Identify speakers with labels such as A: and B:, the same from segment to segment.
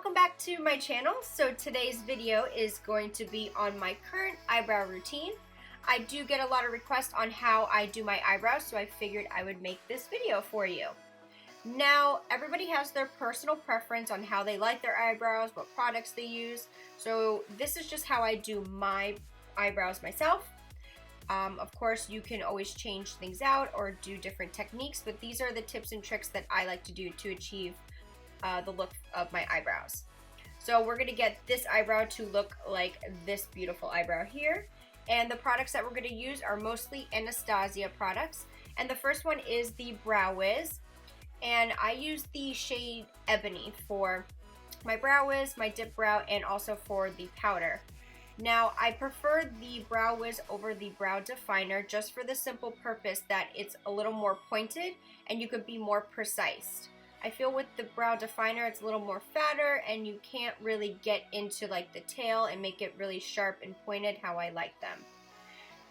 A: welcome back to my channel. So today's video is going to be on my current eyebrow routine. I do get a lot of requests on how I do my eyebrows, so I figured I would make this video for you. Now, everybody has their personal preference on how they like their eyebrows, what products they use. So this is just how I do my eyebrows myself. Of course, you can always change things out or do different techniques, but these are the tips and tricks that I like to do to achieve the look of my eyebrows. So we're going to get this eyebrow to look like this beautiful eyebrow here. And the products that we're going to use are mostly Anastasia products. And the first one is the Brow Wiz. And I use the shade Ebony for my Brow Wiz, my dip brow, and also for the powder. Now, I prefer the Brow Wiz over the Brow Definer just for the simple purpose that it's a little more pointed and you could be more precise. I feel with the Brow Definer it's a little more fatter and you can't really get into like the tail and make it really sharp and pointed how I like them.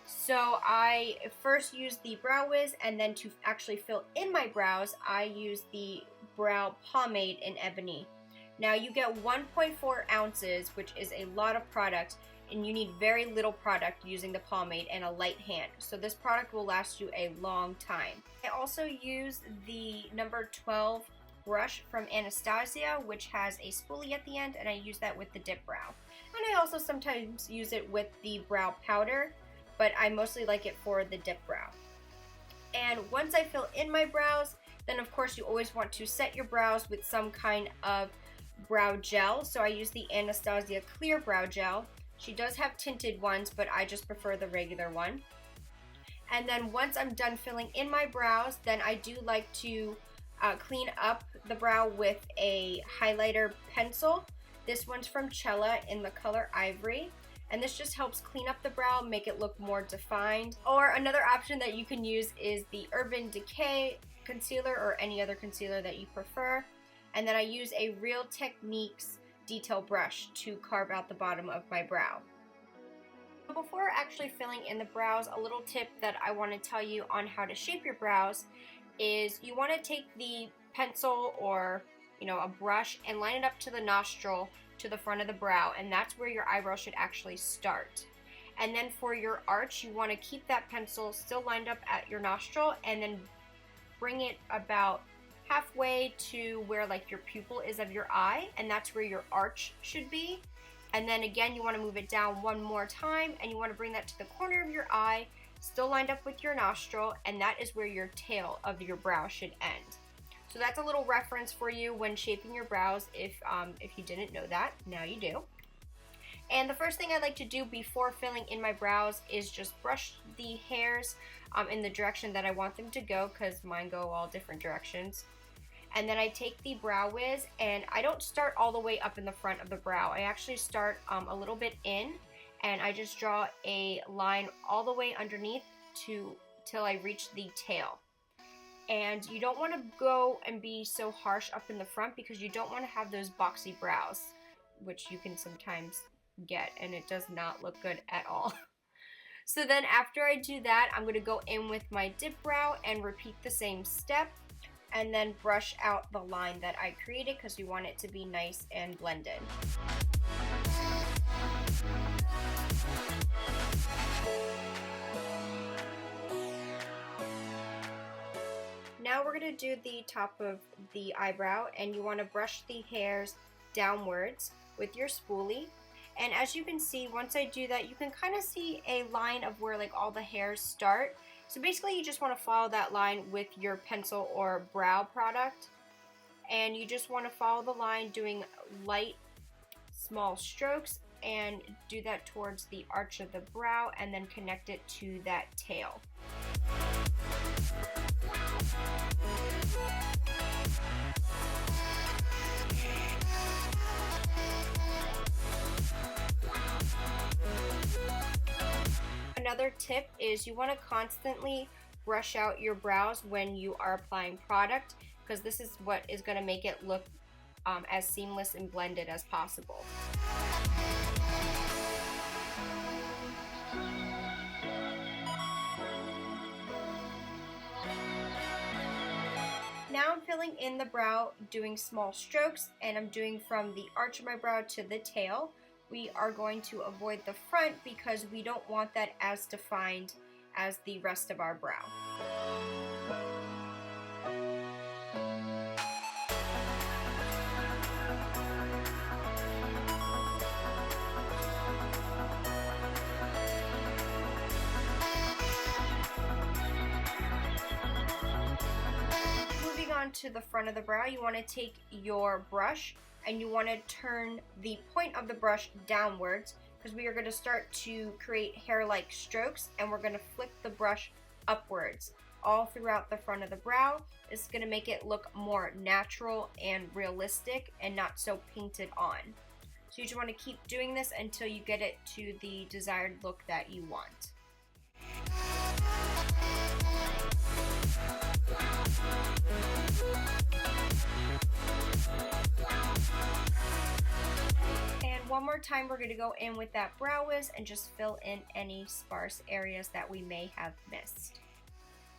A: So I first use the Brow Wiz, and then to actually fill in my brows I use the Brow Pomade in Ebony. Now you get 1.4 ounces, which is a lot of product, and you need very little product using the pomade and a light hand. So this product will last you a long time. I also use the number 12 brush from Anastasia, which has a spoolie at the end, and I use that with the dip brow. And I also sometimes use it with the brow powder, but I mostly like it for the dip brow. And once I fill in my brows, then of course you always want to set your brows with some kind of brow gel. So I use the Anastasia Clear Brow Gel. She does have tinted ones, but I just prefer the regular one. And then once I'm done filling in my brows, then I do like to clean up the brow with a highlighter pencil. This one's from Chella in the color Ivory. And this just helps clean up the brow, make it look more defined. Or another option that you can use is the Urban Decay concealer or any other concealer that you prefer. And then I use a Real Techniques detail brush to carve out the bottom of my brow. Before actually filling in the brows, a little tip that I want to tell you on how to shape your brows is you want to take the pencil or a brush and line it up to the nostril to the front of the brow, and that's where your eyebrow should actually start. And then for your arch, you want to keep that pencil still lined up at your nostril and then bring it about halfway to where like your pupil is of your eye, and that's where your arch should be. And then again you want to move it down one more time and you want to bring that to the corner of your eye, still lined up with your nostril, and that is where your tail of your brow should end. So that's a little reference for you when shaping your brows if you didn't know that. Now you do. And the first thing I like to do before filling in my brows is just brush the hairs in the direction that I want them to go, because mine go all different directions. And then I take the Brow Wiz, and I don't start all the way up in the front of the brow. I actually start a little bit in, and I just draw a line all the way underneath till I reach the tail. And you don't want to go and be so harsh up in the front because you don't want to have those boxy brows, which you can sometimes get, and it does not look good at all. So then after I do that, I'm going to go in with my dip brow and repeat the same step, and then brush out the line that I created because we want it to be nice and blended. Now we're going to do the top of the eyebrow, and you want to brush the hairs downwards with your spoolie. And as you can see, once I do that, you can kind of see a line of where like all the hairs start. So basically you just want to follow that line with your pencil or brow product. And you just want to follow the line doing light, small strokes, and do that towards the arch of the brow and then connect it to that tail. Another tip is you want to constantly brush out your brows when you are applying product, because this is what is going to make it look as seamless and blended as possible. Now I'm filling in the brow, doing small strokes, and I'm doing from the arch of my brow to the tail. We are going to avoid the front because we don't want that as defined as the rest of our brow. To the front of the brow, you want to take your brush and you want to turn the point of the brush downwards because we are going to start to create hair-like strokes, and we're going to flick the brush upwards all throughout the front of the brow. It's going to make it look more natural and realistic and not so painted on. So you just want to keep doing this until you get it to the desired look that you want. And one more time, we're going to go in with that brow wiz and just fill in any sparse areas that we may have missed.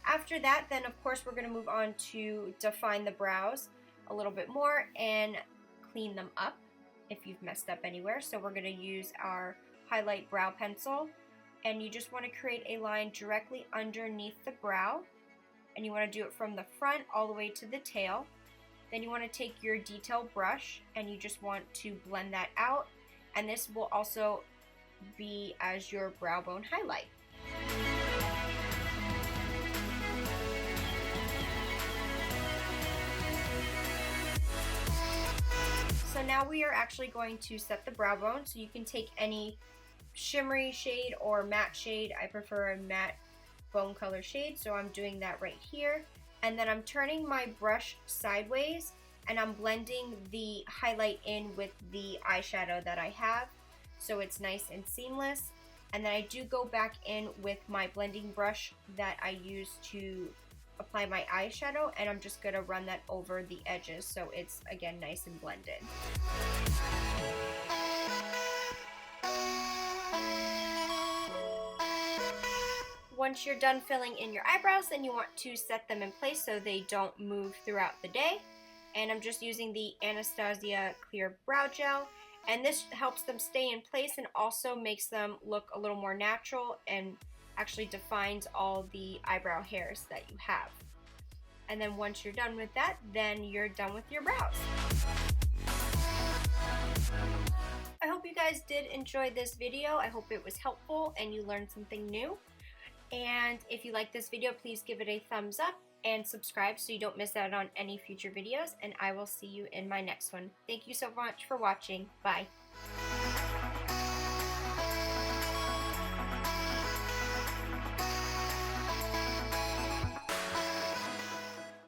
A: After that, then of course we're going to move on to define the brows a little bit more and clean them up if you've messed up anywhere. So we're going to use our highlight brow pencil, and you just want to create a line directly underneath the brow, and you want to do it from the front all the way to the tail. Then you want to take your detail brush and you just want to blend that out, and this will also be as your brow bone highlight. So now we are actually going to set the brow bone, so you can take any shimmery shade or matte shade. I prefer a matte bone color shade, so I'm doing that right here. And then I'm turning my brush sideways and I'm blending the highlight in with the eyeshadow that I have, so it's nice and seamless. And then I do go back in with my blending brush that I use to apply my eyeshadow, and I'm just gonna run that over the edges so it's again nice and blended. Once you're done filling in your eyebrows, then you want to set them in place so they don't move throughout the day. And I'm just using the Anastasia clear brow gel, and this helps them stay in place and also makes them look a little more natural and actually defines all the eyebrow hairs that you have. And then once you're done with that, then you're done with your brows. I hope you guys did enjoy this video. I hope it was helpful and you learned something new. And if you like this video, please give it a thumbs up and subscribe so you don't miss out on any future videos, and I will see you in my next one. Thank you so much for watching. Bye.